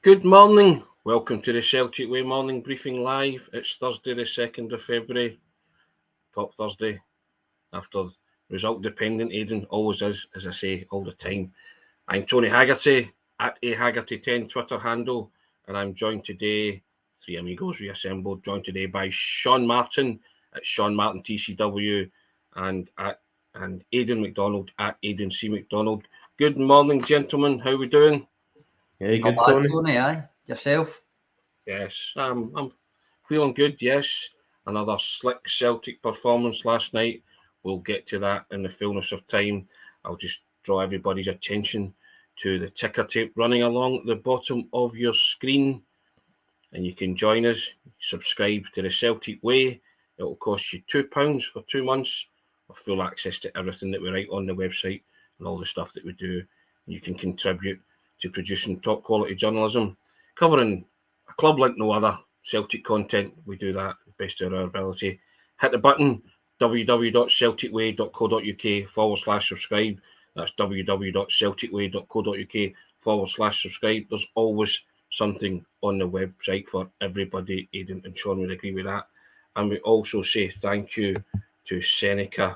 Good morning. Welcome to the Celtic Way Morning Briefing Live. It's Thursday, the 2nd of February. Top Thursday. After result dependent, Aidan always is, as I say, all the time. I'm Tony Haggerty at aHaggerty10 Twitter handle, and I'm joined today, three amigos reassembled, joined today by Sean Martin at Sean Martin TCW and Aidan Macdonald at Aidan C Macdonald. Good morning, gentlemen. How are we doing? Yeah, good, Not bad, Tony. Aye, yourself? Yes, I'm feeling good. Yes, another slick Celtic performance last night. We'll get to that in the fullness of time. I'll just draw everybody's attention to the ticker tape running along at the bottom of your screen, and you can join us. Subscribe to the Celtic Way. It will cost you £2 for 2 months, with full access to everything that we write on the website and all the stuff that we do. You can contribute to producing top quality journalism, covering a club like no other. Celtic content, we do that best of our ability. Hit the button, www.celticway.co.uk/subscribe. That's www.celticway.co.uk/subscribe. There's always something on the website for everybody. Aidan and Sean would agree with that. And we also say thank you to SENECA,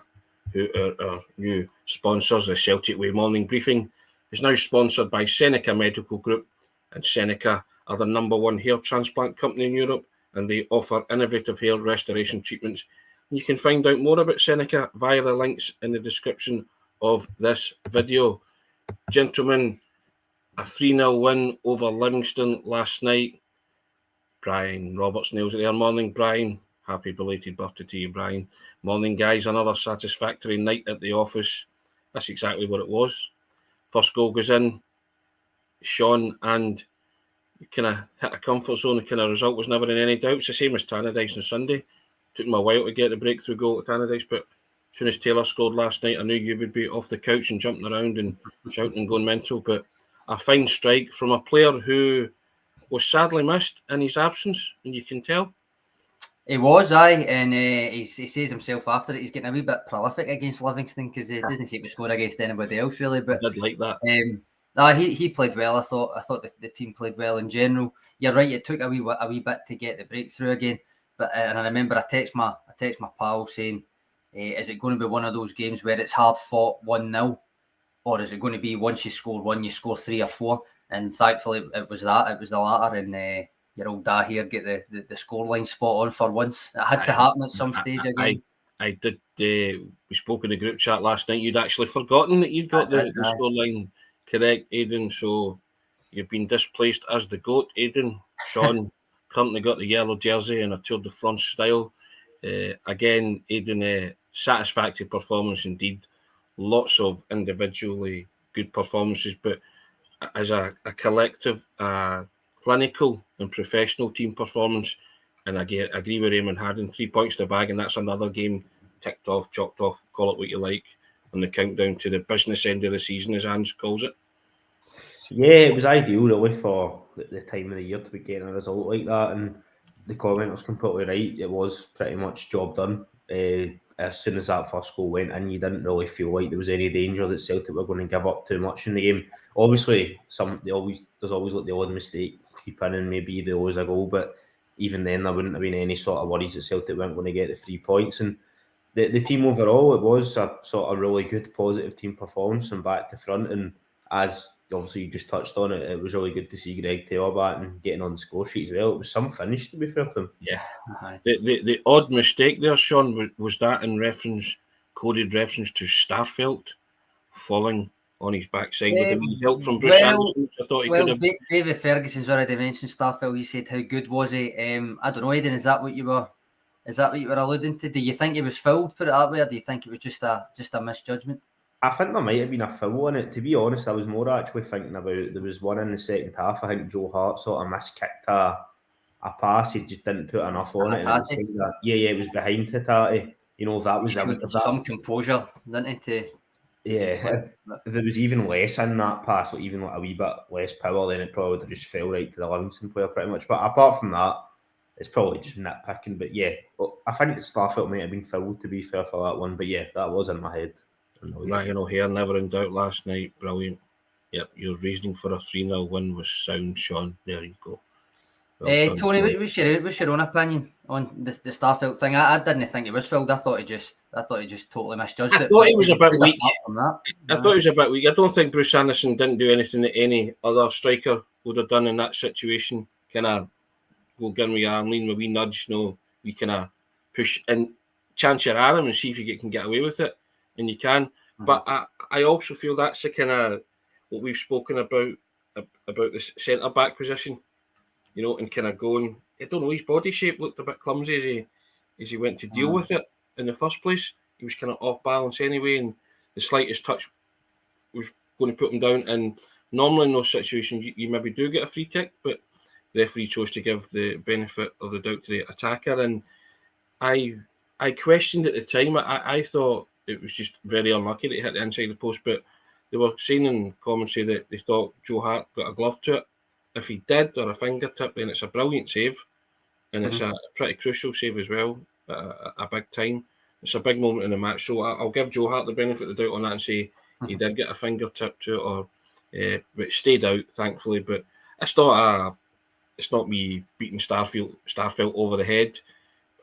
who are our new sponsors. The Celtic Way Morning Briefing is now sponsored by SENECA Medical Group, and SENECA are the #1 hair transplant company in Europe, and they offer innovative hair restoration treatments. And you can find out more about SENECA via the links in the description of this video. Gentlemen, a 3-0 win over Livingston last night. Brian Roberts nails it there. Morning, Brian. Happy belated birthday to you, Brian. Morning, guys. Another satisfactory night at the office. That's exactly what it was. First goal goes in. Sean, and you kind of hit a comfort zone. The kind of result was never in any doubt. It's the same as Tannadice on Sunday. Took me a while to get the breakthrough goal at Tannadice, but as soon as Taylor scored last night, I knew you would be off the couch and jumping around and shouting and going mental. But a fine strike from a player who was sadly missed in his absence, and you can tell. He was, aye, and he says himself after it, he's getting a wee bit prolific against Livingston because he didn't seem to score against anybody else, really. But I did like that. He played well. I thought the team played well in general. You're right, it took a wee bit to get the breakthrough again. But and I remember I text my pal saying, is it going to be one of those games where it's hard fought 1-0, or is it going to be once you score one, you score 3 or 4? And thankfully, it was that. It was the latter, and your old dad here get the scoreline spot on for once. It had to happen at some stage again. I did. We spoke in the group chat last night. You'd actually forgotten that you'd got the scoreline correct, Aidan. So you've been displaced as the GOAT, Aidan. Sean currently got the yellow jersey in a Tour de France style. Again, Aidan, satisfactory performance indeed. Lots of individually good performances, but as a collective, clinical and professional team performance. And I agree with Raymond Haddon, 3 points to the bag, and that's another game ticked off, chalked off, call it what you like, on the countdown to the business end of the season, as Ange calls it. Yeah, it was ideal really for the time of the year to be getting a result like that, and the commenter's completely right. It was pretty much job done. As soon as that first goal went in, you didn't really feel like there was any danger that Celtic were going to give up too much in the game. Obviously, there's always like the odd mistake creep in, and maybe there was a goal, but even then there wouldn't have been any sort of worries that Celtic weren't going to get the 3 points. And the team overall, it was a sort of really good positive team performance from back to front. And as obviously you just touched on it, it was really good to see Greg Taylor back and getting on the score sheet as well. It was some finish, to be fair to him. Yeah. The odd mistake there, Sean, was that in coded reference to Starfelt falling on his backside with the help from Bruce Anderson. I thought he could have. David Ferguson's already mentioned Starfelt. He said, "How good was he?" I don't know, Aidan. Is that what you were alluding to? Do you think he was fouled? Put it that way, or do you think it was just a misjudgment? I think there might have been a foul on it. To be honest, I was more actually thinking about there was one in the second half. I think Joe Hart sort of miskicked a pass. He just didn't put enough on it. And it was behind Hatate. You know, that was some composure, didn't he? If there was even less in that pass, or even like a wee bit less power, then it probably would have just fell right to the Livingston player pretty much. But apart from that, it's probably just nitpicking. But yeah, I think Starfelt might have been fouled, to be fair, for that one. But yeah, that was in my head. Ryan O'Hare, never in doubt last night. Brilliant. Yep, your reasoning for a 3-0 win was sound, Sean. There you go. Well done, Tony, what's your own opinion on the Starfelt thing? I didn't think it was filled. I thought he just totally misjudged it. I thought he was a bit weak. From that, I thought he was a bit weak. I don't think Bruce Anderson didn't do anything that any other striker would have done in that situation. Kind of go give me your arm, lean with a wee nudge, we kind of push and chance your arm and see if you can get away with it, and you can. Mm-hmm. But I also feel that's the kind of what we've spoken about the centre back position, and kind of going. I don't know. His body shape looked a bit clumsy as he went to deal with it in the first place. He was kind of off balance anyway, and the slightest touch was going to put him down. And normally in those situations, you maybe do get a free kick, but the referee chose to give the benefit of the doubt to the attacker. And I questioned at the time. I thought it was just very unlucky that he hit the inside of the post, but they were saying in commentary that they thought Joe Hart got a glove to it. If he did, or a fingertip, then it's a brilliant save, and it's a pretty crucial save as well, a big time. It's a big moment in the match, so I'll give Joe Hart the benefit of the doubt on that and say he did get a fingertip to it, but it stayed out, thankfully. But it's not me beating Starfelt over the head.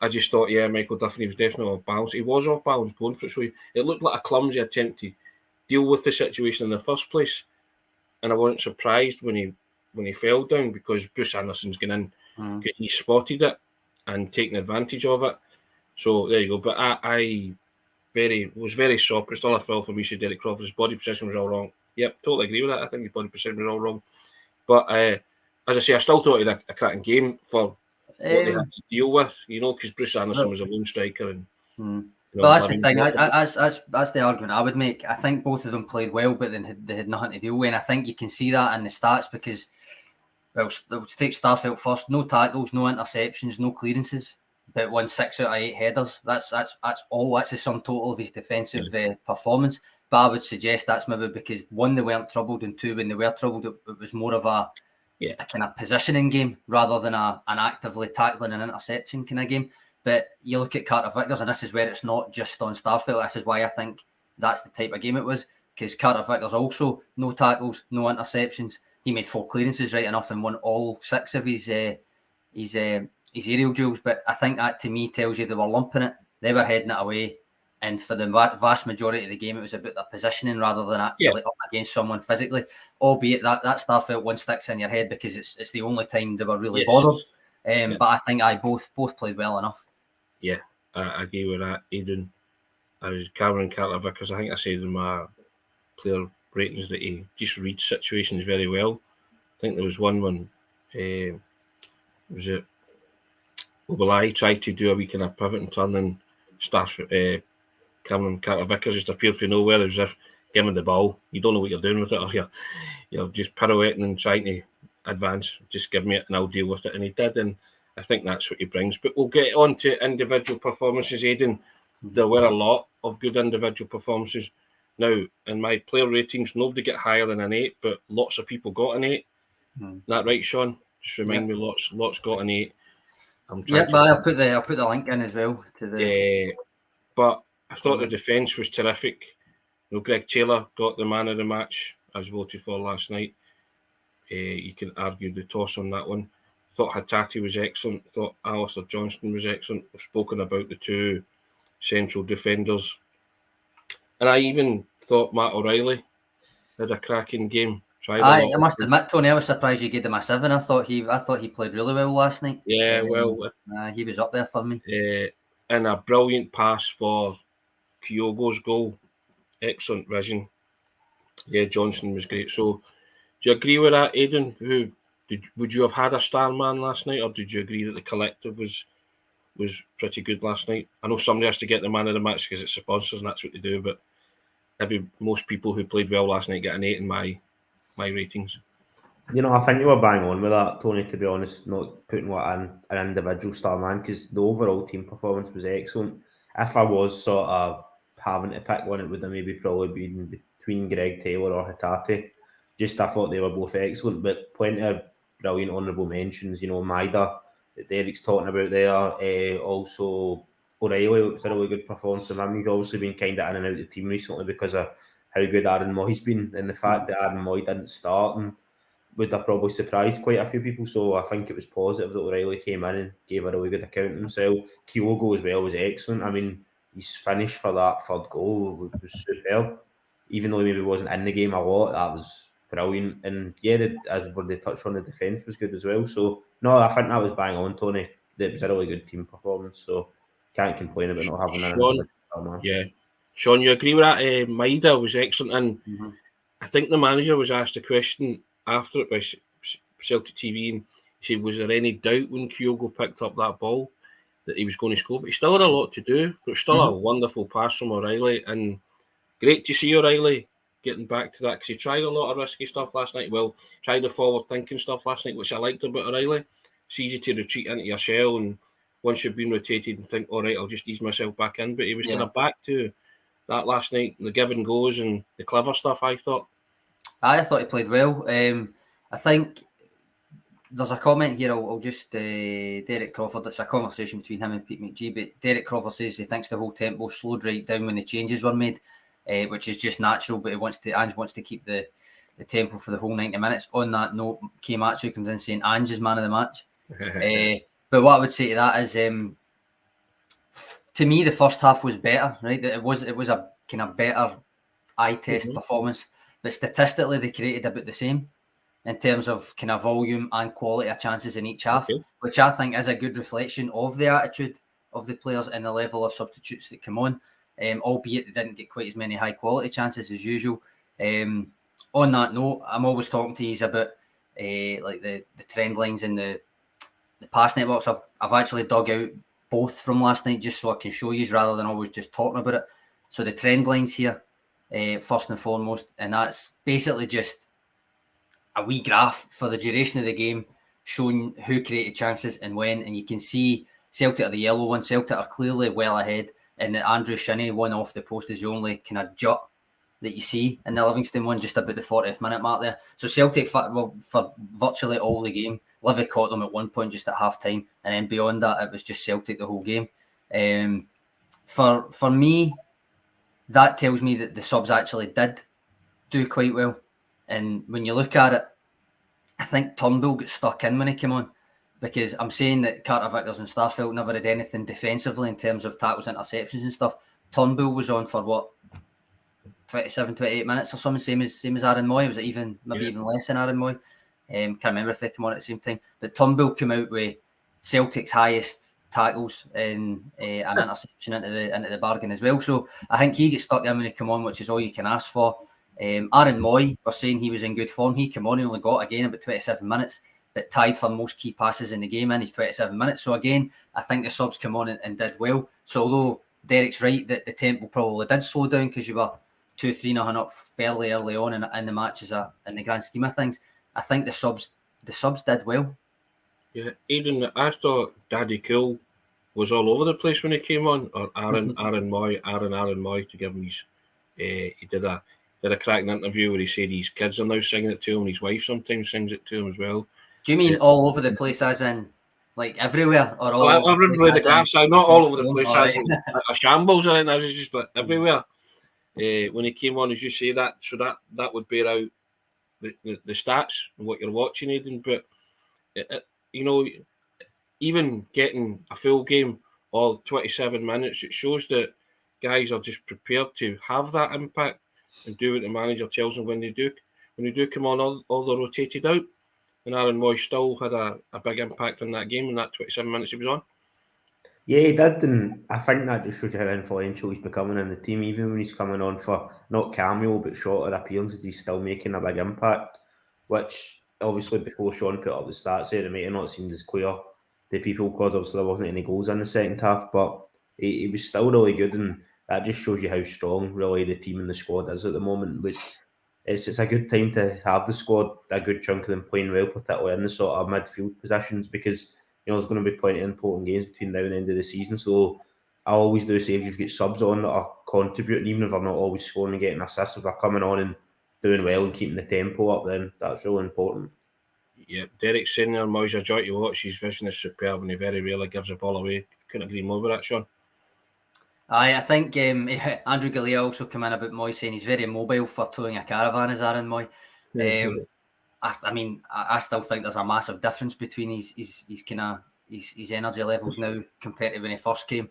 I just thought, Michael Duffy was definitely off balance. He was off balance going for it, so it looked like a clumsy attempt to deal with the situation in the first place. And I wasn't surprised when he fell down, because Bruce Anderson's gone in because he spotted it and taken advantage of it. So there you go. But I was very soft. It's still a foul for me. So Derek Crawford's body position was all wrong. Yep, totally agree with that. I think his body position was all wrong. But as I say, I still thought he had a cracking game for what they had to deal with, because Bruce Anderson was a lone striker. And well, that's the thing. That's the argument I would make. I think both of them played well, but then they had nothing to deal with. And I think you can see that in the stats because, well, let's take Starfelt first. No tackles, no interceptions, no clearances, but won 6 out of 8 headers. That's all. That's the sum total of his defensive performance. But I would suggest that's maybe because 1, they weren't troubled, and 2, when they were troubled, it was more of a kind of positioning game rather than an actively tackling and interception kind of game. But you look at Carter Vickers, and this is where it's not just on Starfelt. This is why I think that's the type of game it was, because Carter Vickers also no tackles, no interceptions. He made 4 clearances, right enough, and won all 6 of his aerial duels. But I think that to me tells you they were lumping it, they were heading it away, and for the vast majority of the game, it was about their positioning rather than actually up against someone physically. Albeit that Starfelt one sticks in your head because it's the only time they were really bothered. But I think both played well enough. Yeah, I agree with that, Aidan. I was Cameron Carter-Vickers. I think I said in my player ratings that he just reads situations very well. I think there was one when was it Obalai tried to do a wee kind of pivot and turn, and Cameron Carter-Vickers just appeared from nowhere as if give him the ball. You don't know what you're doing with it, or you're just pirouetting and trying to advance. Just give me it and I'll deal with it. And he did, and I think that's what he brings. But we'll get on to individual performances, Aidan. There were a lot of good individual performances. Now, in my player ratings, nobody got higher than an 8, but lots of people got an 8. Is that right, Sean? Just remind me, lots got an 8. But I'll put the link in as well to the. But I thought the defence was terrific. Greg Taylor got the man of the match, as voted for last night. You can argue the toss on that one. Thought Hatate was excellent. Thought Alistair Johnston was excellent. We've spoken about the 2 central defenders. And I even thought Matt O'Reilly had a cracking game. I must admit, Tony, I was surprised you gave him a 7. I thought he played really well last night. Yeah, he was up there for me. And a brilliant pass for Kyogo's goal. Excellent vision. Yeah, Johnson was great. So, do you agree with that, Aidan? Would you have had a star man last night, or did you agree that the collective was pretty good last night? I know somebody has to get the man of the match because it's sponsors and that's what they do, but most people who played well last night get an 8 in my ratings. I think you were bang on with that, Tony, to be honest, not putting an individual star man, because the overall team performance was excellent. If I was sort of having to pick one, it would have maybe probably been between Greg Taylor or Hatate. Just I thought they were both excellent, but plenty of brilliant honourable mentions. Maida that Derek's talking about there. Also O'Reilly was a really good performance from him. He's obviously been kind of in and out of the team recently because of how good Aaron Moy's been, and the fact that Aaron Moy didn't start and would have probably surprised quite a few people. So I think it was positive that O'Reilly came in and gave a really good account of himself. Kyogo as well was excellent. I mean, his finish for that third goal was superb. Even though he maybe wasn't in the game a lot, that was brilliant. And yeah, as they touched on, the defence was good as well. So no, I think that was bang on, Tony. It was a really good team performance. So can't complain about not having an Yeah. Sean, you agree with that? Maida was excellent. And I think the manager was asked a question after it by Celtic TV, and he said, was there any doubt when Kyogo picked up that ball that he was going to score? But he still had a lot to do. But still a wonderful pass from O'Reilly, and great to see O'Reilly getting back to that, because he tried a lot of risky stuff last night. Well, tried the forward-thinking stuff last night, which I liked about O'Reilly. It's easy to retreat into your shell, and once you've been rotated and think, all right, I'll just ease myself back in. But he was kind of back to that last night, the give and goes and the clever stuff, I thought. I thought he played well. I think there's a comment here. I'll just Derek Crawford. It's a conversation between him and Pete McGee. But Derek Crawford says he thinks the whole tempo slowed right down when the changes were made, which is just natural. But Ange wants to keep the tempo for the whole 90 minutes. On that note, Kay Matsu comes in saying Ange is man of the match. But what I would say to that is, to me, the first half was better. Right, it was a kind of better eye test performance. But statistically, they created about the same in terms of kind of volume and quality of chances in each half, which I think is a good reflection of the attitude of the players and the level of substitutes that come on, albeit they didn't get quite as many high-quality chances as usual. On that note, I'm always talking to you about like the trend lines and the pass networks. I've actually dug out both from last night just so I can show you rather than always just talking about it. So the trend lines here, first and foremost, and that's basically just a wee graph for the duration of the game showing who created chances and when, and you can see Celtic are the yellow one. Celtic are clearly well ahead, and the Andrew Shinnie one off the post is the only kind of jut that you see in the Livingston one, just about the 40th minute mark there. So Celtic, for virtually all the game, Livy caught them at one point just at half time, and then beyond that it was just Celtic the whole game. For me, that tells me that the subs actually did do quite well. And when you look at it, I think Turnbull got stuck in when he came on, because I'm saying that Carter Vickers and Starfelt never had anything defensively in terms of tackles, interceptions and stuff. Turnbull was on for what, 27, 28 minutes or something, same as Aaron Moy. Was it even less than Aaron Moy? Can't remember if they came on at the same time. But Turnbull came out with Celtic's highest tackles and an interception into the bargain as well. So I think he gets stuck in when he come on, which is all you can ask for. Aaron Moy, we're saying he was in good form. He came on, he only got again about 27 minutes, but tied for most key passes in the game in his 27 minutes. So again, I think the subs come on and did well. So although Derek's right that the tempo probably did slow down because you were 2-3-0 up fairly early on in the match in the grand scheme of things, I think the subs did well. Yeah, Aidan, I thought Daddy Cool was all over the place when he came on, or Aaron Moy to give him his. He did a cracking interview where he said his kids are now singing it to him, and his wife sometimes sings it to him as well. Do you mean all over the place, as in like everywhere, or all over the place? Not all over the place, as in a shambles, or anything. It's just like everywhere. When he came on, as you say, that would bear out the stats and what you're watching, Aidan. But even getting a full game, all 27 minutes, it shows that guys are just prepared to have that impact and do what the manager tells them when they do come on, all they're rotated out. And Aaron Moy still had a big impact on that game in that 27 minutes he was on. Yeah, he did, and I think that just shows you how influential he's becoming in the team. Even when he's coming on for not cameo but shorter appearances, he's still making a big impact, which obviously before Sean put up the stats there, it might have not seemed as clear to people because obviously there wasn't any goals in the second half, but he was still really good, and that just shows you how strong really the team and the squad is at the moment, which it's a good time to have the squad, a good chunk of them playing well, particularly in the sort of midfield positions, because there's going to be plenty of important games between now and the end of the season. So I always do say if you've got subs on that are contributing, even if they're not always scoring and getting assists, if they're coming on and doing well and keeping the tempo up, then that's really important. Yeah, Derek's saying there, Moy's a joy to watch. His vision is superb and he very rarely gives the ball away. Couldn't agree more with that, Sean. I think Andrew Galea also came in a bit Moy, saying he's very mobile for towing a caravan, as Aaron Moy. I mean, I still think there's a massive difference between his energy levels now compared to when he first came.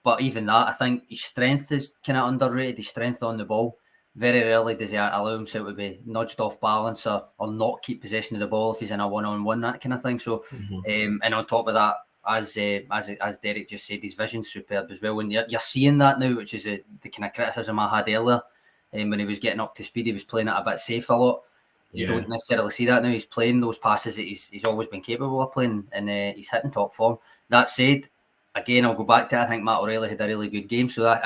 But even that, I think his strength is kind of underrated. His strength on the ball. Very rarely does he allow himself to be nudged off balance or not keep possession of the ball if he's in a one-on-one, that kind of thing. So, and on top of that, as Derek just said, his vision's superb as well. And you're seeing that now, which is the kind of criticism I had earlier. When he was getting up to speed, he was playing it a bit safe a lot. You don't necessarily see that now. He's playing those passes that he's always been capable of playing, and he's hitting top form. That said, again, I'll go back to it. I think Matt O'Reilly had a really good game, so that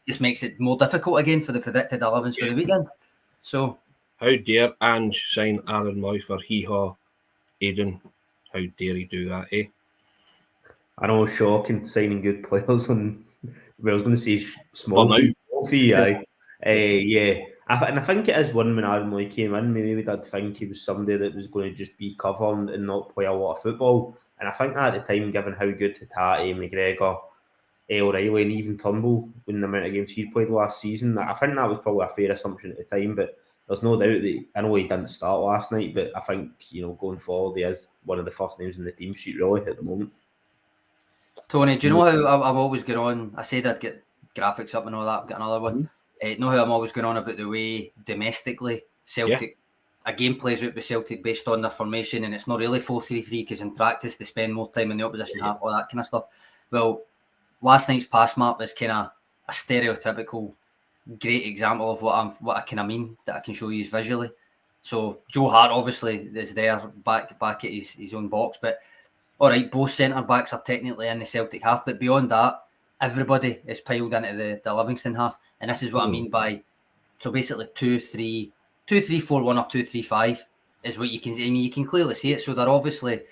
just makes it more difficult again for the predicted 11s for the weekend. So, how dare Ange sign Aaron Moy for hee-haw, Aidan? How dare he do that, eh? I know, shocking signing good players on. I was going to say small fee, yeah. And I think it is one when Aaron Moy came in, maybe I'd think he was somebody that was going to just be covering and not play a lot of football. And I think at the time, given how good Hatate, McGregor, O'Reilly and even Turnbull, when the amount of games he played last season, I think that was probably a fair assumption at the time. But there's no doubt that, I know he didn't start last night, but I think, going forward, he is one of the first names in the team sheet really at the moment. Tony, do you know how I've always gone on? I said I'd get graphics up and all that. I've got another one. Know how I'm always going on about the way domestically Celtic a game plays out with Celtic based on their formation, and it's not really 4-3-3 because in practice they spend more time in the opposition half, all that kind of stuff. Well, last night's pass map is kind of a stereotypical great example of what I kind of mean that I can show you visually. So Joe Hart obviously is there back at his own box, but all right, both centre backs are technically in the Celtic half, but beyond that, everybody is piled into the Livingston half, and this is what I mean by, so basically 2-3-4-1 or 2-3-5 is what you can see. I mean, you can clearly see it. So they're obviously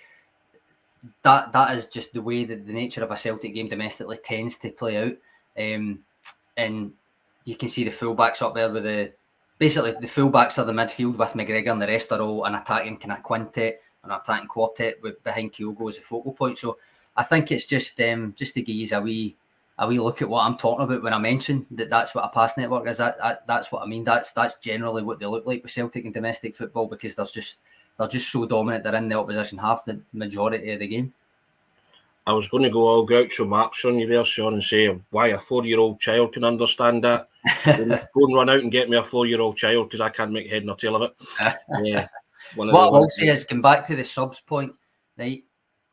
that is just the way that the nature of a Celtic game domestically tends to play out, and you can see the fullbacks up there with basically the fullbacks are the midfield with McGregor, and the rest are all an attacking kind of quintet, an attacking quartet with behind Kyogo as a focal point. So I think it's just to give you a wee look at what I'm talking about when I mention that's what a pass network is. That's what I mean. That's generally what they look like with Celtic in domestic football, because they're just so dominant. They're in the opposition half the majority of the game. I was going to go all Groucho Marx on you there, Sean, and say why a 4-year-old child can understand that. Go and run out and get me a 4-year-old child, because I can't make head nor tail of it. Yeah. What I will say is, going back to the subs point, right?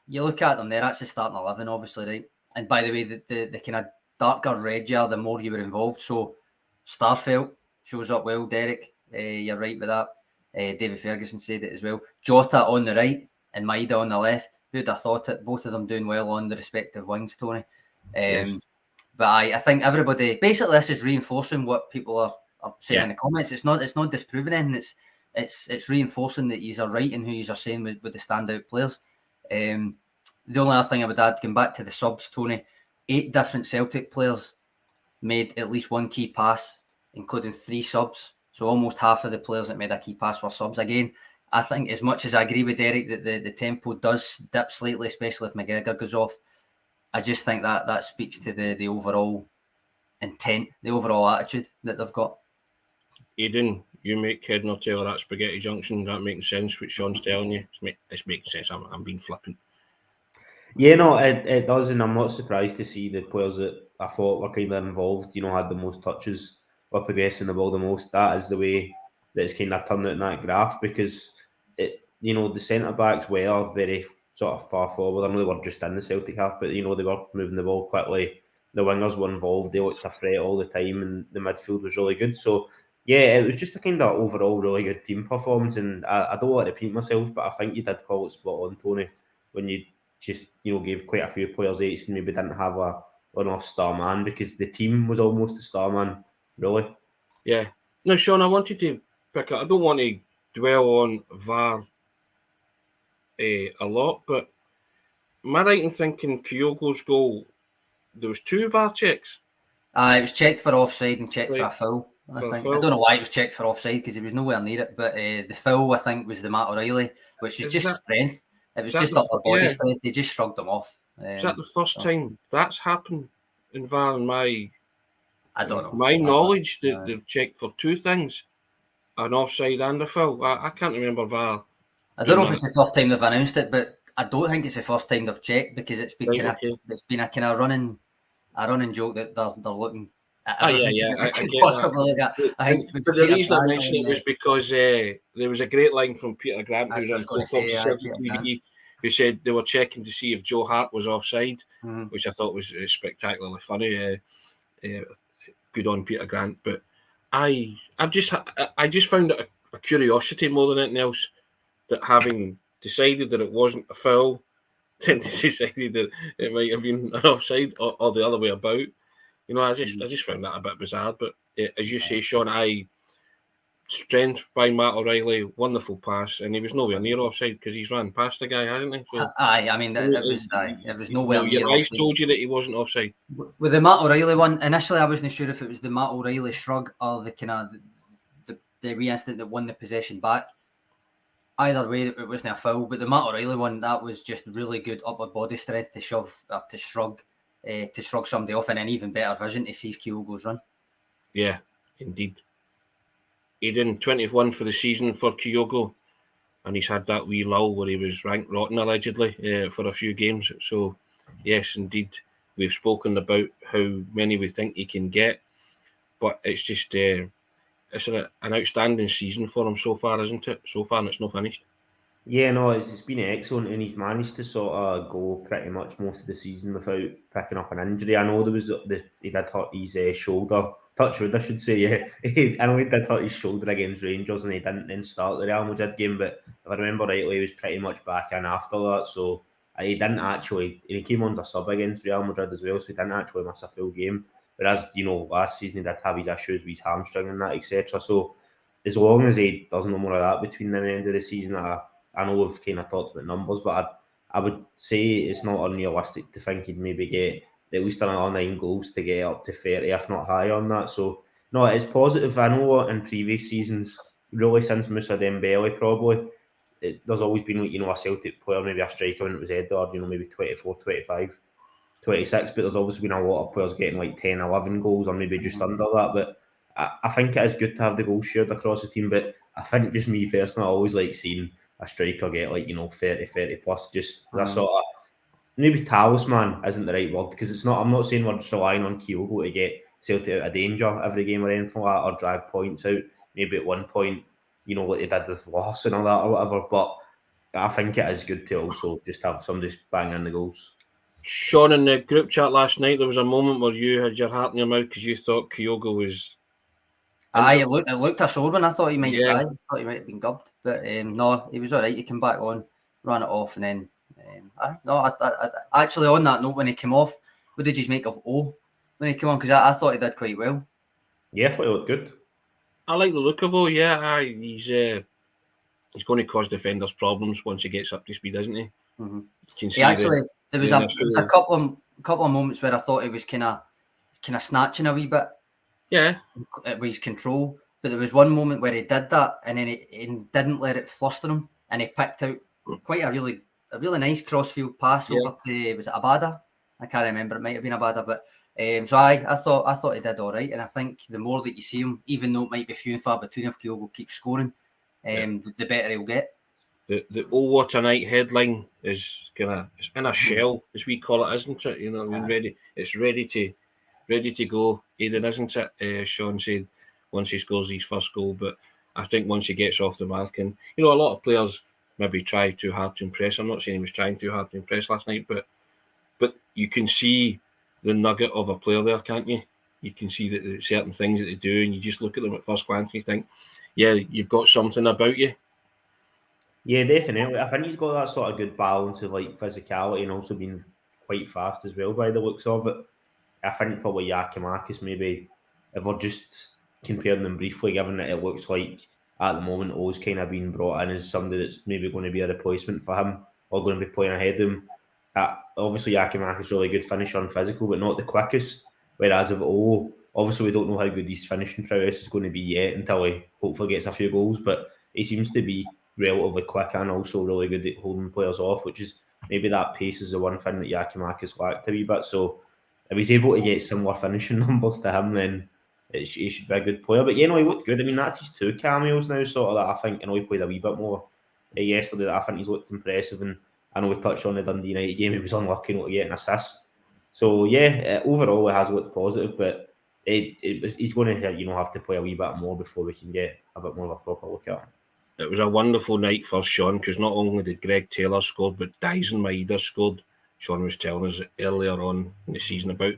You look at them there, that's the starting 11, obviously, right? And by the way, the kind of darker red gel, the more you were involved. So Starfelt shows up well, Derek. You're right with that. David Ferguson said it as well. Jota on the right and Maida on the left. Who'd have thought it? Both of them doing well on the respective wings, Tony. Yes. But I think everybody, basically this is reinforcing what people are saying in the comments. It's not disproving anything. It's reinforcing that you are right in who you are saying with the standout players. The only other thing I would add, going back to the subs, Tony, 8 different Celtic players made at least one key pass, including 3 subs. So almost half of the players that made a key pass were subs. Again, I think as much as I agree with Derek that the tempo does dip slightly, especially if McGregor goes off, I just think that speaks to the overall intent, the overall attitude that they've got. Aidan, you make head nor tail of that spaghetti junction. That making sense, what Sean's telling you. It's making sense. I'm being flippant. Yeah, no, it does, and I'm not surprised to see the players that I thought were kind of involved, had the most touches, were progressing the ball the most. That is the way that it's kind of turned out in that graph, because the centre backs were very sort of far forward. I know they were just in the Celtic half, but they were moving the ball quickly. The wingers were involved. They looked a threat all the time, and the midfield was really good. So yeah, it was just a kind of overall really good team performance. And I don't want to repeat myself, but I think you did call it spot on, Tony, when you just gave quite a few players 8s and maybe didn't have an off-star man, because the team was almost a star man, really. Yeah. Now, Sean, I wanted to pick up. I don't want to dwell on VAR a lot, but am I right in thinking Kyogo's goal, there was 2 VAR checks? It was checked for offside and checked for a foul. I don't know why it was checked for offside, because he was nowhere near it, but the foul, I think, was the Matt O'Reilly, which is just strength. It was just upper body strength. He just shrugged him off. Is that the first time that's happened in VAR, in I don't know. my knowledge, they've checked for two things: an offside and a foul. I can't remember VAR. I don't know if it's the first time they've announced it, but I don't think it's the first time they've checked, because it's been a kind of running joke that they're looking at everything. I get that. But the reason I mentioned it was because there was a great line from Peter Grant, who runs Celtic TV, who said they were checking to see if Joe Hart was offside, which I thought was spectacularly funny. Good on Peter Grant. But I just found it a curiosity more than anything else, that having decided that it wasn't a foul, then they decided that it might have been an offside, or the other way about. You know, I just found that a bit bizarre. But as you say, Sean, strength by Matt O'Reilly, wonderful pass, and he was nowhere near offside because he's ran past the guy, hadn't he? So, I mean, it was nowhere near. Your eyes told you that he wasn't offside. With the Matt O'Reilly one, initially I wasn't sure if it was the Matt O'Reilly shrug or the kind of the wee instant that won the possession back. Either way, it wasn't a foul, but the Matt O'Reilly one, that was just really good upward body strength to shrug somebody off, and an even better vision to see if Kyogo's run. Yeah, indeed. Aidan, 21 for the season for Kyogo, and he's had that wee lull where he was ranked rotten allegedly for a few games. So, yes, indeed, we've spoken about how many we think he can get, but it's just it's an outstanding season for him so far, isn't it? So far, and it's not finished. Yeah, no, it's been excellent, and he's managed to sort of go pretty much most of the season without picking up an injury. I know he did hurt his shoulder. Touch wood, I should say. Yeah, I know he did hurt his shoulder against Rangers, and he didn't then start the Real Madrid game. But if I remember rightly, he was pretty much back in after that. So he didn't actually. He came on as a sub against Real Madrid as well, so he didn't actually miss a full game. Whereas, you know, last season he did have his issues with his hamstring and that, etc. So as long as he does no more of that between now and the end of the season, I know we've kind of talked about numbers, but I would say it's not unrealistic to think he'd maybe get at least another 9 goals to get up to 30, if not higher on that. So, no, it's positive. I know in previous seasons, really since Moussa Dembele probably, there's always been, like, you know, a Celtic player, maybe a striker when it was Edward, you know, maybe 24, 25, 26, but there's always been a lot of players getting like 10, 11 goals or maybe just under that. But I think it is good to have the goals shared across the team, but I think just me personally, I always like seeing a striker get, like, you know, 30 plus, just that sort of, maybe talisman isn't the right word, because it's not, I'm not saying we're just relying on Kyogo to get Celtic out of danger every game or anything like that, or drag points out, maybe at one point, you know, like they did with Loss and all that or whatever, but I think it is good to also just have somebody bang in the goals. Sean, in the group chat last night, there was a moment where you had your heart in your mouth because you thought Kyogo was... It looked a sore one. I thought he might have been gubbed, but no, he was all right. He came back on, ran it off, and then I actually, on that note, when he came off, what did you make of O when he came on? Because I thought he did quite well. Yeah, I thought he looked good. I like the look of O. Yeah, he's going to cause defenders problems once he gets up to speed, isn't he? Mm-hmm. There was a couple of moments where I thought he was kind of snatching a wee bit. Yeah, with his control, but there was one moment where he did that, and then he didn't let it fluster him, and he picked out quite a really nice crossfield pass over to, was it Abada? I can't remember. It might have been Abada, but so I thought he did all right, and I think the more that you see him, even though it might be few and far between if Kyogo keeps scoring, the better he'll get. The "Oh what a night" headline is it's in a shell, as we call it, isn't it? You know, I mean, it's ready to go, Aidan, isn't it? Sean said once he scores his first goal, but I think once he gets off the mark, and you know, a lot of players maybe try too hard to impress. I'm not saying he was trying too hard to impress last night, but you can see the nugget of a player there, can't you? You can see that there's certain things that they do, and you just look at them at first glance and you think, yeah, you've got something about you. Yeah, definitely. I think he's got that sort of good balance of like physicality and also being quite fast as well by the looks of it. I think probably Yakimakis, maybe, if we're just comparing them briefly, given that it looks like at the moment O's kind of being brought in as somebody that's maybe going to be a replacement for him or going to be playing ahead of him. Obviously, Yakimakis is really good finisher and physical, but not the quickest. Whereas of O, obviously we don't know how good his finishing prowess is going to be yet until he hopefully gets a few goals, but he seems to be relatively quick and also really good at holding players off, which is maybe that pace is the one thing that Yakimakis lacked a wee bit. So if he's able to get similar finishing numbers to him, then he should be a good player. But he looked good. I mean, that's his 2 cameos now, sort of, that I think. He played a wee bit more yesterday. That I think he's looked impressive. And I know we touched on the Dundee United game. He was unlucky not to get an assist. So overall it has looked positive, but he's going to have to play a wee bit more before we can get a bit more of a proper look at him. It was a wonderful night for Sean, because not only did Greg Taylor score, but Dyson Maeda scored. Sean was telling us earlier on in the season about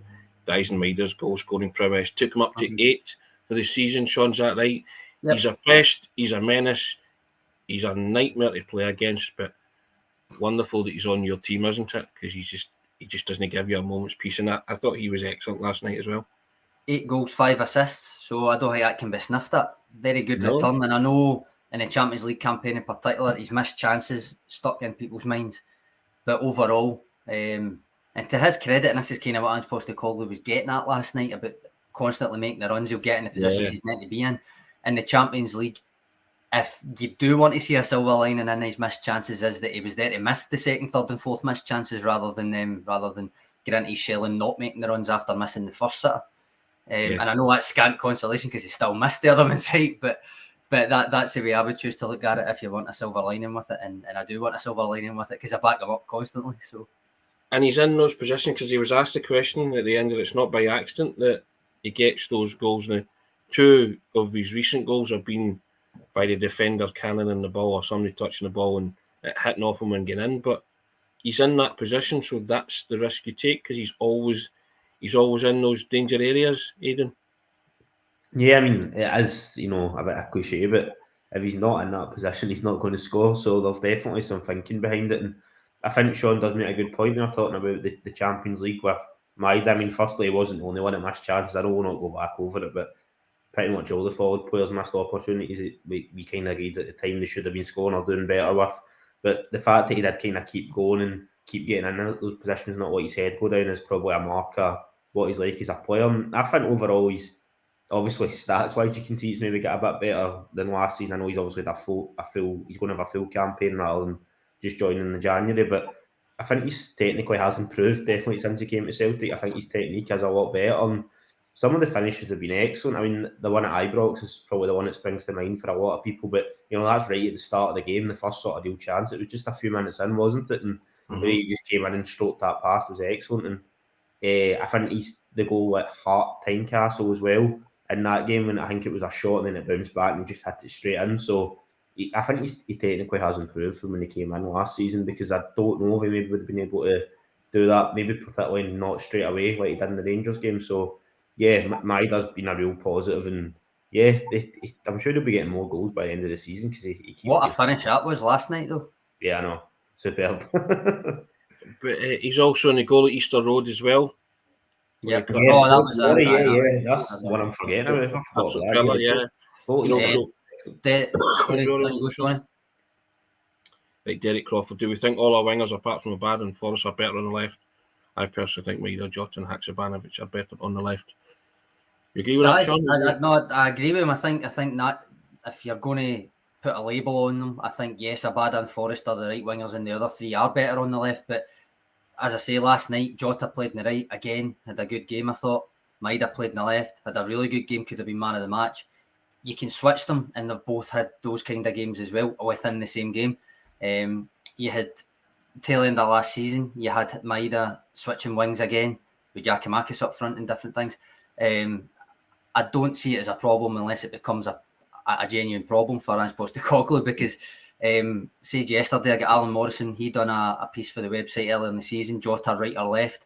Dyson Maeda's goal scoring prowess. Took him up to 8 for the season. Sean's that right? Yep. He's a pest, he's a menace, he's a nightmare to play against, but wonderful that he's on your team, isn't it? Because he just doesn't give you a moment's peace. And I thought he was excellent last night as well. 8 goals, 5 assists. So I don't think that can be sniffed at. Very good return. And I know in the Champions League campaign in particular, he's missed chances stuck in people's minds. But overall, and to his credit, and this is kind of what Ange Postecoglou was getting at last night about constantly making the runs, he'll get in the positions he's meant to be in the Champions League. If you do want to see a silver lining in his missed chances, is that he was there to miss the second, third, and fourth missed chances rather than getting his shell and not making the runs after missing the first set. And I know that's scant consolation because he still missed the other one's right, but that's the way I would choose to look at it if you want a silver lining with it, and I do want a silver lining with it because I back him up constantly. So, and he's in those positions because he was asked the question at the end that it's not by accident that he gets those goals. Now, 2 of his recent goals have been by the defender cannoning the ball or somebody touching the ball and it hitting off him and getting in, but he's in that position, so that's the risk you take because he's always in those danger areas, Aidan. Yeah, I mean, it is, a bit of cliche, but if he's not in that position, he's not going to score. So there's definitely some thinking behind it. And I think Sean does make a good point there, talking about the Champions League with Maeda. I mean, firstly, he wasn't the only one that missed chances. I don't want to go back over it, but pretty much all the forward players missed opportunities that we kind of agreed at the time they should have been scoring or doing better with. But the fact that he did kind of keep going and keep getting in those positions, not what he said go down, is probably a marker what he's like as a player. And I think overall he's obviously stats wise you can see he's maybe got a bit better than last season. I know he's obviously had he's going to have a full campaign rather than just joining in January, but I think he's technically has improved definitely since he came to Celtic. I think his technique is a lot better, and some of the finishes have been excellent. I mean, the one at Ibrox is probably the one that springs to mind for a lot of people, but that's right at the start of the game, the first sort of real chance. It was just a few minutes in, wasn't it? And the way he just came in and stroked that past was excellent. And I think the goal at Hart Tynecastle as well in that game, when I think it was a shot and then it bounced back and he just hit it straight in. So I think he technically has improved from when he came in last season, because I don't know if he maybe would have been able to do that, maybe particularly not straight away like he did in the Rangers game. So yeah, Maeda's been a real positive, and yeah, I'm sure he'll be getting more goals by the end of the season because he keeps. What a finish that was last night, though. Yeah, I know, superb. But he's also in the goal at Easter Road as well. Yeah, that was that's what I'm forgetting about. Like Derek Crawford, do we think all our wingers apart from Abad and Forrest are better on the left? I personally think Maeda, Jota and Haksabanovic are better on the left. You agree with that, Sean? I agree with him. I think that if you're going to put a label on them, I think yes, Abad and Forrest are the right wingers and the other 3 are better on the left. But as I say, last night, Jota played in the right again, had a good game, I thought. Maeda played in the left, had a really good game, could have been man of the match. You can switch them, and they've both had those kind of games as well within the same game. You had tail end of last season, you had Maeda switching wings again with Giakoumakis up front and different things. I don't see it as a problem unless it becomes a genuine problem for Ange Postecoglou, because said yesterday I got Alan Morrison, he done a piece for the website earlier in the season, Jota right or left,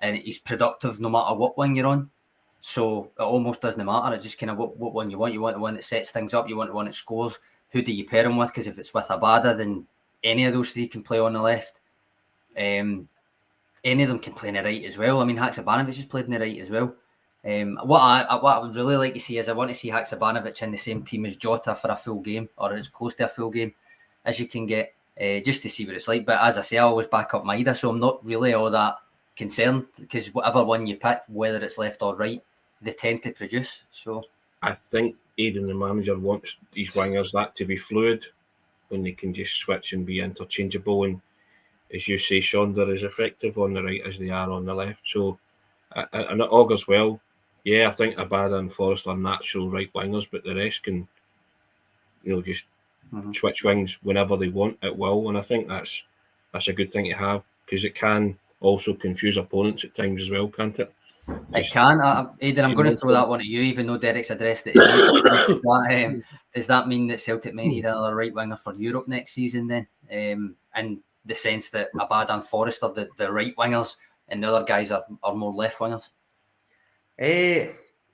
and he's productive no matter what wing you're on. So it almost doesn't matter. It's just kind of what one you want. You want the one that sets things up, you want the one that scores. Who do you pair him with? Because if it's with Abada, then any of those 3 can play on the left. Any of them can play in the right as well. I mean, Haksabanovic has played in the right as well. What I would really like to see is I want to see Haksabanovic in the same team as Jota for a full game, or as close to a full game as you can get, just to see what it's like. But as I say, I always back up Maeda, so I'm not really all that concerned, because whatever one you pick, whether it's left or right, they tend to produce. So I think Aidan, the manager, wants these wingers that to be fluid, when they can just switch and be interchangeable. And as you say, Sean, they're as effective on the right as they are on the left. So and it augurs well. Yeah, I think Abada and Forrest are natural right wingers, but the rest can, just switch wings whenever they want at will, and I think that's a good thing to have, because it can also confuse opponents at times as well, can't it? It can. Aidan, I'm going to throw that one at you, even though Derek's addressed it to you. Does that mean that Celtic might need another right winger for Europe next season then? In the sense that Abada and Forrest are the right wingers and the other guys are more left wingers?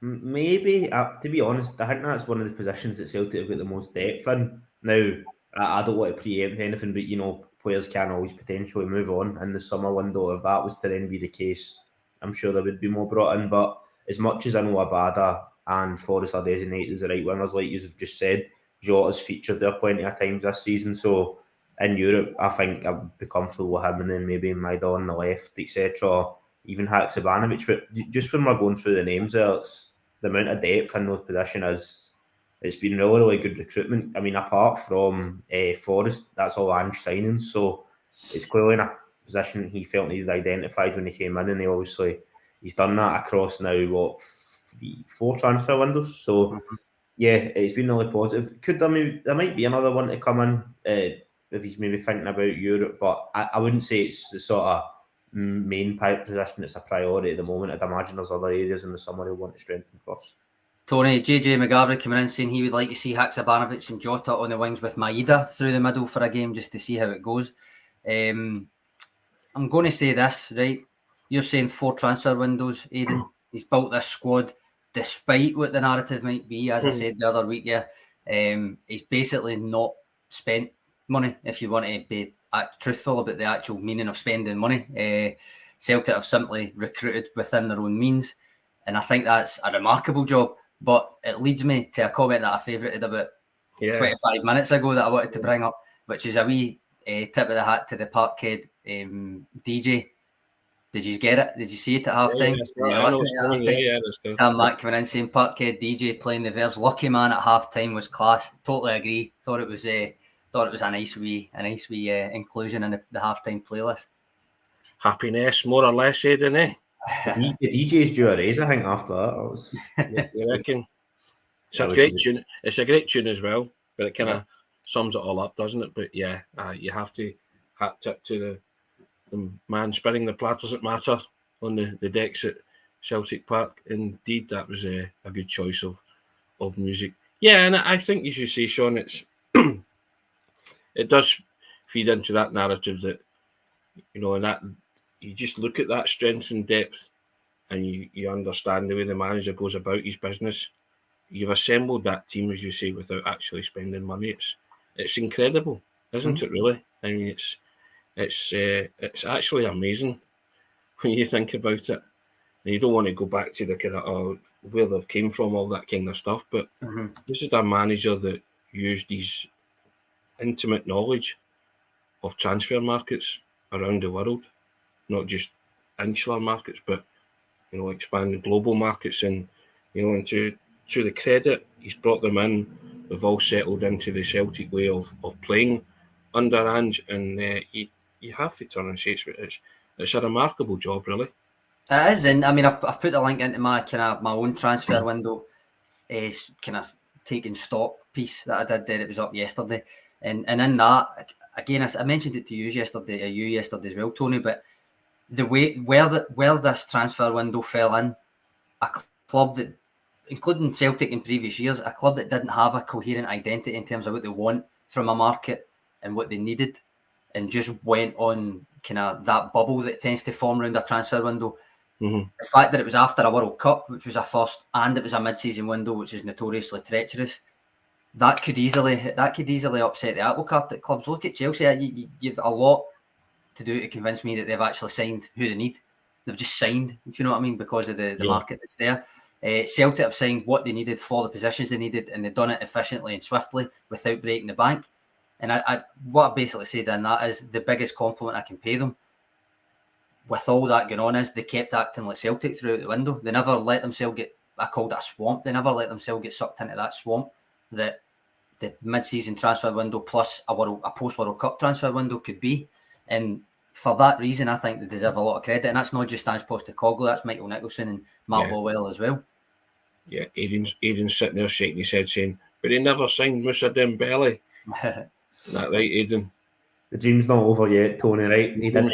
Maybe. To be honest, I think that's one of the positions that Celtic have got the most depth in. Now, I don't want to preempt anything, but players can always potentially move on in the summer window. If that was to then be the case, I'm sure there would be more brought in. But as much as I know Abada and Forrest are designated as the right wingers, like you have just said, Jota's featured there plenty of times this season. So in Europe, I think I'd be comfortable with him, and then maybe Maidon on the left, etc. Even Haksabanovic. But just when we're going through the names there, the amount of depth in those positions it's been really good recruitment. I mean, apart from Forrest, that's all Ange signings. So it's clearly in a position he felt needed identified when he came in, and he's done that across now, 4 transfer windows. So yeah, it's been really positive. There might be another one to come in if he's maybe thinking about Europe, but I wouldn't say it's the sort of main position that's a priority at the moment. I'd imagine there's other areas in the summer he'll want to strengthen first. Tony, JJ McGarvey coming in saying he would like to see Haksabanovic and Jota on the wings with Maeda through the middle for a game just to see how it goes. I'm going to say this, right? You're saying 4 transfer windows, Aidan. He's built this squad despite what the narrative might be, as I said the other week. Yeah, he's basically not spent money, if you want to be truthful about the actual meaning of spending money. Celtic have simply recruited within their own means, and I think that's a remarkable job. But it leads me to a comment that I favourited about 25 minutes ago that I wanted to bring up, which is a wee tip of the hat to the Parkhead DJ. Did you get it? Did you see it at half time? Tam Mack coming in saying Parkhead DJ playing the verse "Lucky Man" at half time was class. Totally agree. Thought it was a nice wee inclusion in the half time playlist. Happiness, more or less, Aidan, eh? The DJ's due a raise, I think, after that. You reckon? It's a great tune. It's a great tune as well, but it kind of sums it all up, doesn't it? But yeah, you have to hat tip to the man spinning the platters that matter on the decks at Celtic Park. Indeed, that was a good choice of music. Yeah, and I think, as you say, Sean, it does feed into that narrative that, and that you just look at that strength and depth and you understand the way the manager goes about his business. You've assembled that team, as you say, without actually spending money. It's incredible, isn't it, really? I mean, it's actually amazing when you think about it. And you don't want to go back to the kind of where they've came from, all that kind of stuff, but this is a manager that used his intimate knowledge of transfer markets around the world, not just insular markets, but expanding global markets. And and to the credit, he's brought them in. They've all settled into the Celtic way of playing under Ange, and you have to turn and say it's a remarkable job, really. It is, and I mean, I've put the link into my own transfer window, is kind of taking stock piece that I did there. It was up yesterday, and in that, again, I mentioned it to you yesterday as well, Tony. But the way where this transfer window fell in, a club that, including Celtic in previous years, a club that didn't have a coherent identity in terms of what they want from a market and what they needed, and just went on kind of that bubble that tends to form around a transfer window. The fact that it was after a World Cup, which was a first, and it was a mid-season window, which is notoriously treacherous, that could easily upset the apple cart at clubs. Look at Chelsea. You've a lot to do to convince me that they've actually signed who they need. They've just signed, if you know what I mean, because of the market that's there. Celtic have signed what they needed for the positions they needed, and they've done it efficiently and swiftly without breaking the bank. And what I basically said in that is the biggest compliment I can pay them, with all that going on, is they kept acting like Celtic throughout the window. They never let themselves get, I called it a swamp, they never let themselves get sucked into that swamp that the mid-season transfer window plus a post-World Cup transfer window could be. And for that reason, I think they deserve a lot of credit, and that's not just Ange Postecoglou, that's Michael Nicholson and Mark Lowell as well. Yeah, Aidan's sitting there shaking his head saying, but he never signed Moussa Dembele. That right, Aidan? The dream's not over yet, Tony, right? He didn't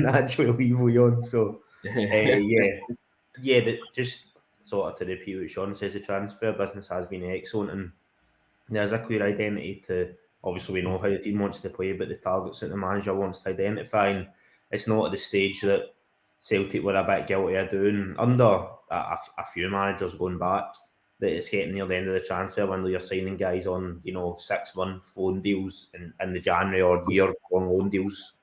actually leave Lyon, so that just sort of to repeat what Sean says, the transfer business has been excellent, and there's a clear identity to, obviously we know how the team wants to play, but the targets that the manager wants to identify, and it's not at the stage that Celtic were a bit guilty of doing under a few managers going back, that it's getting near the end of the transfer window, you're signing guys on 6-month loan deals in the January or year-long loan deals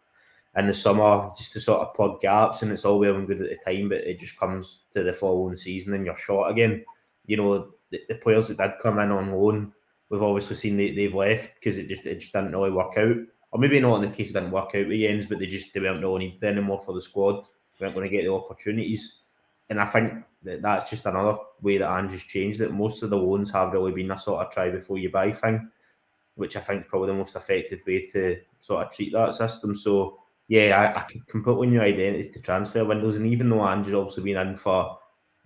in the summer just to sort of plug gaps, and it's all well and good at the time, but it just comes to the following season and you're short again. The players that did come in on loan, we've obviously seen they've left because it just didn't really work out, or maybe not in the case it didn't work out with Jens, but they weren't really needed anymore for the squad. We weren't going to get the opportunities, and I think that's just another way that Ange has changed it. Most of the loans have really been a sort of try before you buy thing, which I think is probably the most effective way to sort of treat that system. So yeah, I can completely new identity to transfer windows, and even though Ange has obviously been in for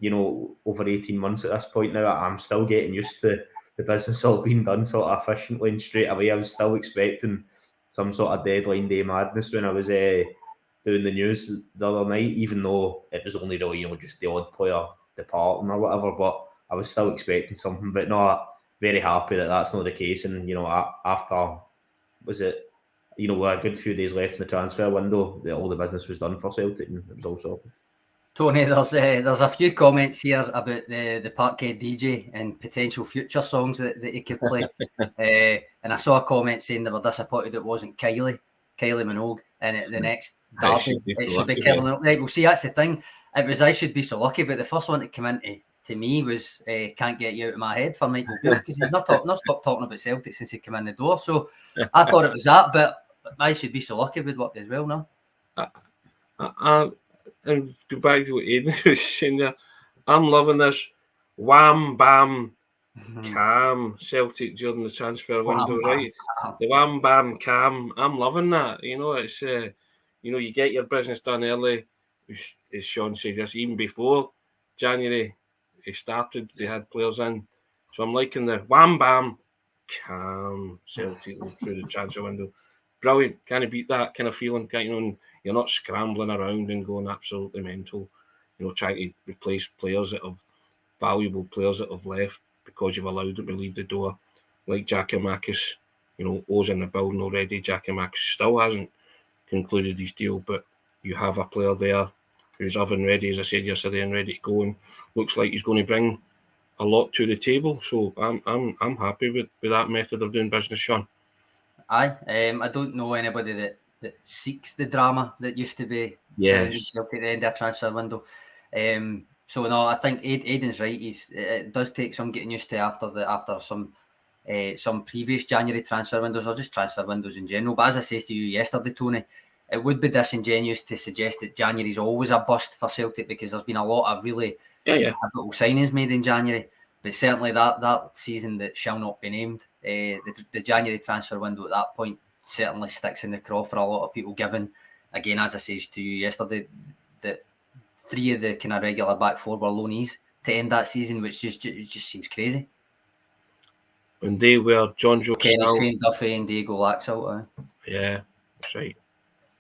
over 18 months at this point now, I'm still getting used to the business all being done sort of efficiently and straight away. I was still expecting some sort of deadline day madness when I was doing the news the other night, even though it was only really, just the odd player departing or whatever, but I was still expecting something. But no, very happy that that's not the case. And, after, was it, with a good few days left in the transfer window, all the business was done for Celtic and it was all sorted. Tony, there's a few comments here about the Parkhead DJ and potential future songs that he could play. And I saw a comment saying they were disappointed it wasn't Kylie Minogue, and the next derby it should be Kylie Minogue. Right, well, see, that's the thing. It was I should be so lucky, but the first one that came into to me was Can't Get You Out of My Head for Michael Beale, because he's not stopped talking about Celtic since he came in the door. So I thought it was that, but I should be so lucky with work as well now. And go back to what Aidan was saying there. I'm loving this wham bam cam Celtic during the transfer window, right? The wham bam cam. I'm loving that. It's you get your business done early. As Sean said, just even before January it started, they had players in. So I'm liking the wham bam cam Celtic through the transfer window. Brilliant. Can't beat that kind of feeling. You're not scrambling around and going absolutely mental, trying to replace valuable players that have left because you've allowed them to leave the door. Like Giakoumakis, O's in the building already. Giakoumakis still hasn't concluded his deal, but you have a player there who's oven ready, as I said yesterday, and ready to go, and looks like he's going to bring a lot to the table. So I'm happy with that method of doing business, Sean. Aye, I don't know anybody that seeks the drama that used to be Celtic at the end of a transfer window. So no, I think Aidan's right. It does take some getting used to after some previous January transfer windows, or just transfer windows in general. But as I said to you yesterday, Tony, it would be disingenuous to suggest that January's always a bust for Celtic, because there's been a lot of really difficult signings made in January. But certainly that season that shall not be named, the January transfer window at that point certainly sticks in the craw for a lot of people, given, again, as I said to you yesterday, that 3 of the kind of regular back 4 were loanees to end that season, which just seems crazy. And they were John Joe Kenny, Shane Duffy and Diego Laxalt. Yeah, that's right.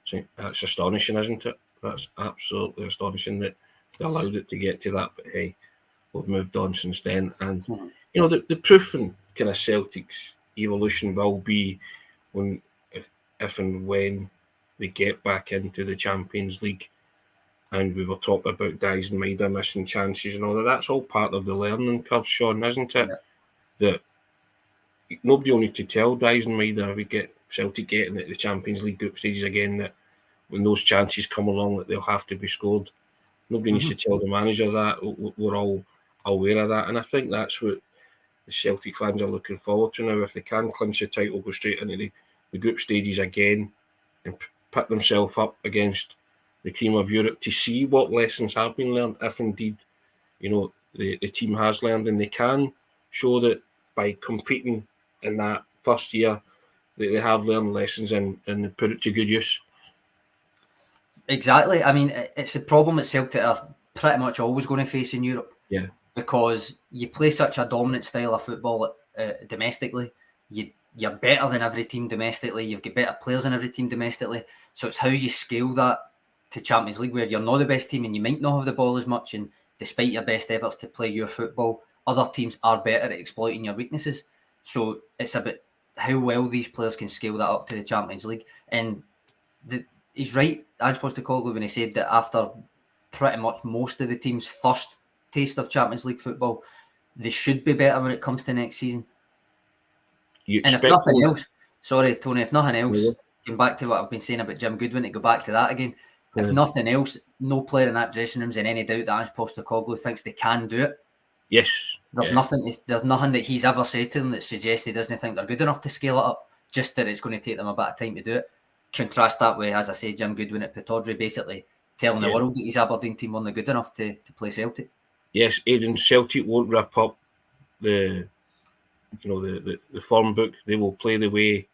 So that's astonishing, isn't it? That's absolutely astonishing that they allowed it to get to that. But hey, we've moved on since then. And, the proof in kind of Celtic's evolution will be if and when they get back into the Champions League. And we were talking about Dyson Maida missing chances and all that. That's all part of the learning curve, Sean, isn't it? Yeah. That nobody will need to tell Dyson Maida if we get Celtic getting at the Champions League group stages again, that when those chances come along, that they'll have to be scored. Nobody needs to tell the manager that. We're all aware of that. And I think that's what the Celtic fans are looking forward to now. If they can clinch the title, go straight into the group stages again and put themselves up against the cream of Europe to see what lessons have been learned, if indeed, the team has learned, and they can show that by competing in that first year that they have learned lessons and put it to good use. Exactly. I mean, it's a problem that Celtic are pretty much always going to face in Europe. Yeah. Because you play such a dominant style of football domestically. You're better than every team domestically. You've got better players than every team domestically. So it's how you scale that to Champions League, where you're not the best team and you might not have the ball as much. And despite your best efforts to play your football, other teams are better at exploiting your weaknesses. So it's about how well these players can scale that up to the Champions League. And he's right, Ange Postecoglou, when he said that after pretty much most of the team's first taste of Champions League football, they should be better when it comes to next season. And if nothing else, sorry, Tony, if nothing else, going back to what I've been saying about Jim Goodwin, to go back to that again, if nothing else, no player in that dressing room's in any doubt that Ange Postecoglou thinks they can do it. Yes. There's nothing that he's ever said to them that suggests he doesn't think they're good enough to scale it up, just that it's going to take them a bit of time to do it. Contrast that with, as I say, Jim Goodwin at Pittodrie, basically telling the world that his Aberdeen team weren't good enough to play Celtic. Yes, Aidan, Celtic won't rip up the form book. They will play the way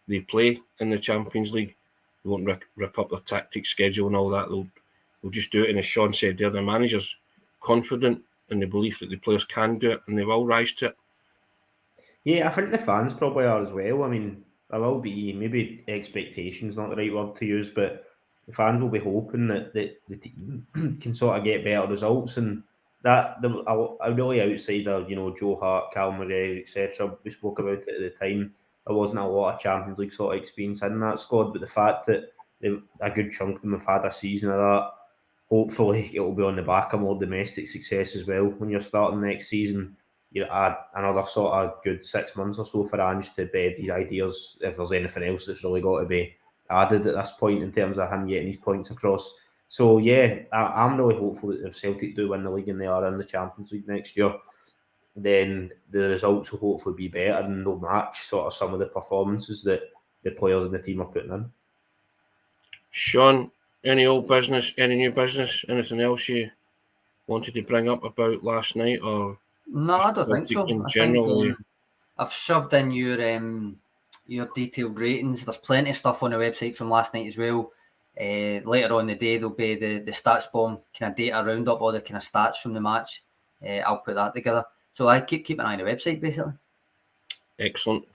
they play in the Champions League. They won't rip up their tactics, schedule and all that. They'll just do it. And as Sean said, the other managers confident in the belief that the players can do it and they will rise to it. Yeah, I think the fans probably are as well. I mean, there will be maybe expectations, not the right word to use, but the fans will be hoping that the team can sort of get better results, and that I really outsider, Joe Hart, Cal Murray, etc. We spoke about it at the time. There wasn't a lot of Champions League sort of experience in that squad, but the fact that a good chunk of them have had a season of that, hopefully it will be on the back of more domestic success as well. When you're starting next season, you add another sort of good 6 months or so for Ange to bed these ideas, if there's anything else that's really got to be added at this point in terms of him getting his points across. So yeah, I'm really hopeful that if Celtic do win the league and they are in the Champions League next year, then the results will hopefully be better and they'll match sort of some of the performances that the players in the team are putting in. Sean, any old business, any new business, anything else you wanted to bring up about last night? Or no, I don't think so. In general, I've shoved in your detailed ratings. There's plenty of stuff on the website from last night as well. Later on in the day, there'll be the stats bomb kind of data roundup, all the kind of stats from the match. I'll put that together. So I keep an eye on the website, basically. Excellent.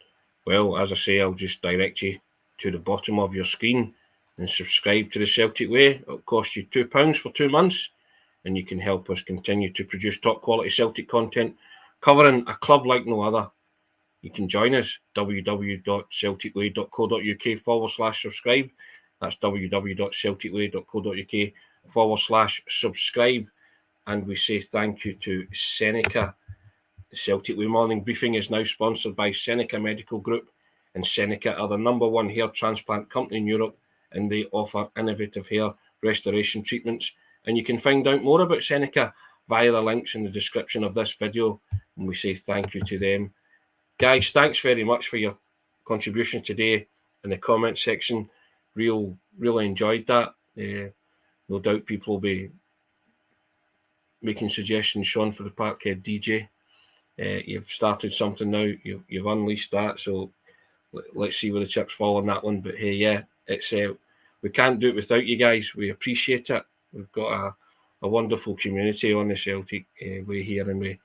Well, as I say, I'll just direct you to the bottom of your screen and subscribe to the Celtic Way. It'll cost you £2 for 2 months, and you can help us continue to produce top quality Celtic content covering a club like no other. You can join us, www.celticway.co.uk/subscribe. That's www.celticway.co.uk/subscribe. And we say thank you to SENECA. The Celtic Way Morning Briefing is now sponsored by SENECA Medical Group, and SENECA are the #1 hair transplant company in Europe, and they offer innovative hair restoration treatments. And you can find out more about SENECA via the links in the description of this video, and we say thank you to them. Guys, thanks very much for your contribution today in the comment section. Really enjoyed that. No doubt people will be making suggestions, Sean, for the Parkhead DJ. You've started something now. You've unleashed that. So let's see where the chips fall on that one. But hey, yeah, it's we can't do it without you guys. We appreciate it. We've got a wonderful community on the Celtic Way here, and we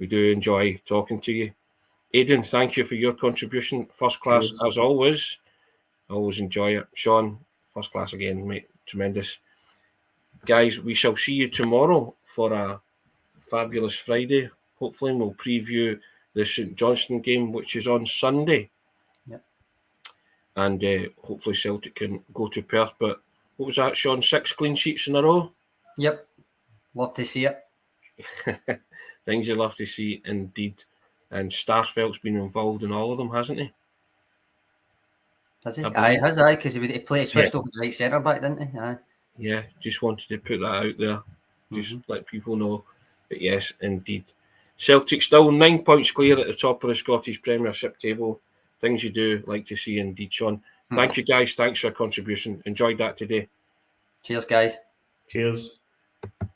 do enjoy talking to you. Aidan, thank you for your contribution. First class. Cheers. As always. Always enjoy it. Sean, first class again, mate. Tremendous. Guys, we shall see you tomorrow for a fabulous Friday. Hopefully, we'll preview the St Johnstone game, which is on Sunday. Yep. And hopefully Celtic can go to Perth. But what was that, Sean? 6 clean sheets in a row? Yep. Love to see it. Things you love to see, indeed. And Starfelt's been involved in all of them, hasn't he? Has he? Aye, because he switched over to right centre back, didn't he? Aye. Yeah, just wanted to put that out there. Just let people know. But yes, indeed. Celtic still 9 points clear at the top of the Scottish Premiership table. Things you do like to see, indeed, Sean. Thank you, guys. Thanks for your contribution. Enjoyed that today. Cheers, guys. Cheers.